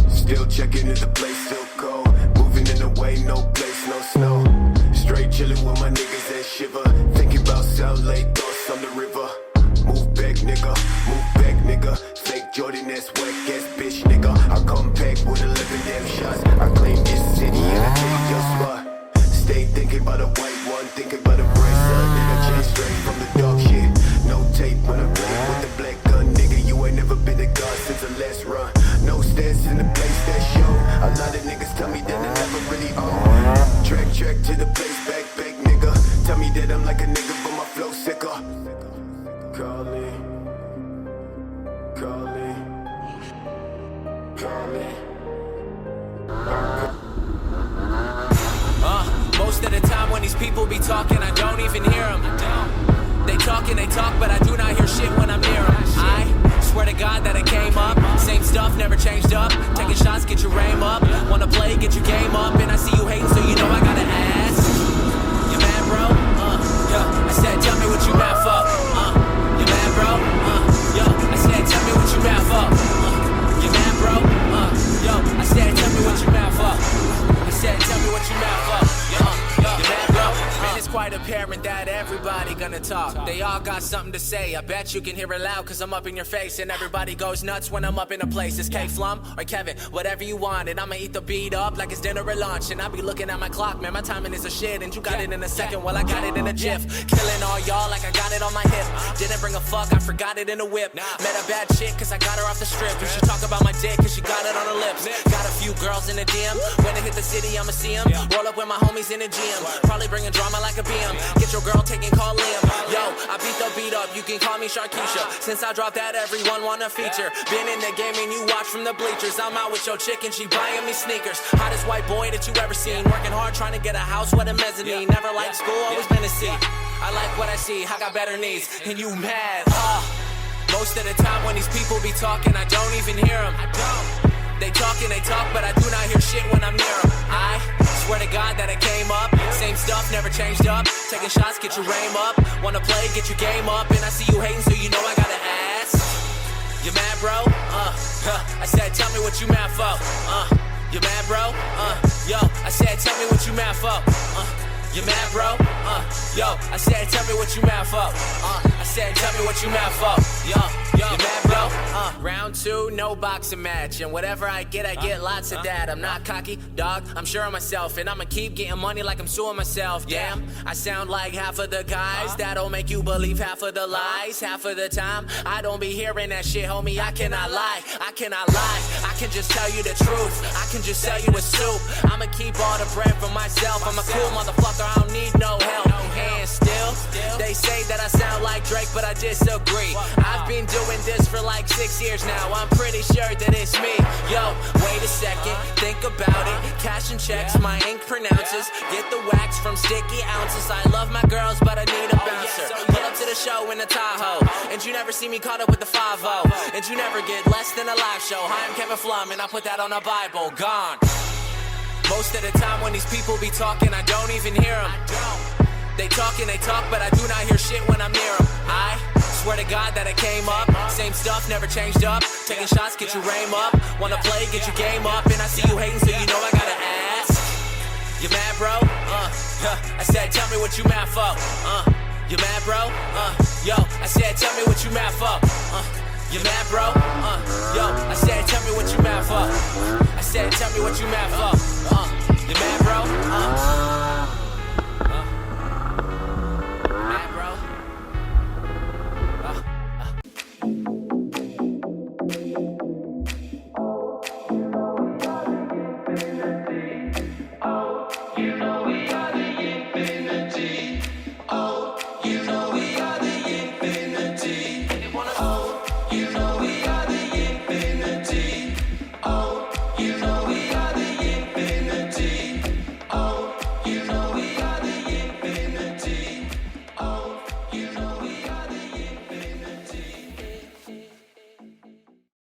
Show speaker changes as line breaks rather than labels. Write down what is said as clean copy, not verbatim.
Still checking if the place still cold. Moving in the way, no place, no snow. Straight chilling with my niggas that shiver. Thinking about South Lake, thoughts on the river. Move back, nigga, move back, nigga. Fake Jordan, that's whack ass bitch, nigga. I come back with 11 damn shots. I claim this city and I take your spot. Stay thinking about a white one, thinking about a bright sun. Nigga, change straight from the dog shit. No tape when I play with the black gun, nigga. You ain't never been a god since the last run. No stance in the place that show. A lot of niggas tell me that I never really own. Track to the place, back, nigga. Tell me that I'm like a nigga, but my flow sicker. Call me.
Most of the time when these people be talking, I don't even hear them. They talk, but I do not hear shit when I'm near them. I swear to God that I came up. Same stuff, never changed up. Taking shots, get your aim up. Wanna play, get your game up. And I see you hating, so you know I gotta ask. You mad, bro? Yeah. I said, tell me what you mad for. You mad, bro? Yo. I said, tell me what you mad for. You mad, bro? Yo. I said, tell me what you mad for. I said, tell me what you mad for. You mad, bro? Man, it's quite apparent that everybody gonna talk. They all got something to say. I bet you can hear it loud, cause I'm up in your face. And everybody goes nuts when I'm up in a place. It's K Flum or Kevin, whatever you want. And I'ma eat the beat up like it's dinner or lunch. And I be looking at my clock, man, my timing is a shit. And you got it in a second, well I got it in a jiff. Killing all y'all like I got it on my hip. Didn't bring a fuck, I forgot it in a whip. Met a bad chick cause I got her off the strip. You should talk about my dick cause she got it on her lips. Got a few girls in the DM. When I hit the city, I'ma see them. Roll up with my homies in the gym. Probably bringing drama like a BM. Get your girl taking call Liam. Yo, I beat the beat up, you can call me Sharkeisha. Since I dropped that, everyone wanna feature. Been in the game and you watch from the bleachers. I'm out with your chick and she buying me sneakers. Hottest white boy that you ever seen. Working hard trying to get a house with a mezzanine. Never liked school, always been a C. I like what I see, I got better needs. And you mad, Most of the time when these people be talking, I don't even hear them. They talk, but I do not hear shit when I'm near them. I swear to God that I came up. Same stuff, never changed up. Taking shots, get your aim up. Wanna play, get your game up. And I see you hating, so you know I gotta ask. You mad, bro? I said, tell me what you mad for. You mad, bro? Yo, I said, tell me what you mad for. You mad, bro? Yo, I said, tell me what you mad for. I said, tell me what you mad for. Yo, you mad, bro? Round two, no boxing match. And whatever I get lots of that. I'm not cocky, dog, I'm sure of myself. And I'ma keep getting money like I'm suing myself. Damn, I sound like half of the guys that'll make you believe half of the lies. Half of the time, I don't be hearing that shit, homie. I cannot lie. I can just tell you the truth. I can just sell you a soup. I'ma keep all the bread for myself. I'm a cool motherfucker, I don't need no help. And still, they say that I sound like Drake, but I disagree. I've been doing this for like 6 years now. I'm pretty sure that it's me. Yo, wait a second, think about it. Cash and checks, my ink pronounces. Get the wax from sticky ounces. I love my girls, but I need a bouncer. Pull up to the show in a Tahoe, and you never see me caught up with the 5-0. And you never get less than a live show. Hi, I'm Kevin Flum, and I put that on the Bible. Gone. Most of the time when these people be talking, I don't even hear them. They talk, but I do not hear shit when I'm near them. I swear to God that I came up. Same stuff, never changed up. Taking shots, get your aim up. Wanna play, get your game up. And I see you hating, so you know I gotta ask. You mad, bro? I said, tell me what you mad for. You mad, bro? Yo, I said, tell me what you mad for. You mad, bro? Yo, I said, tell me what you mad for. I said, tell me what you mad for.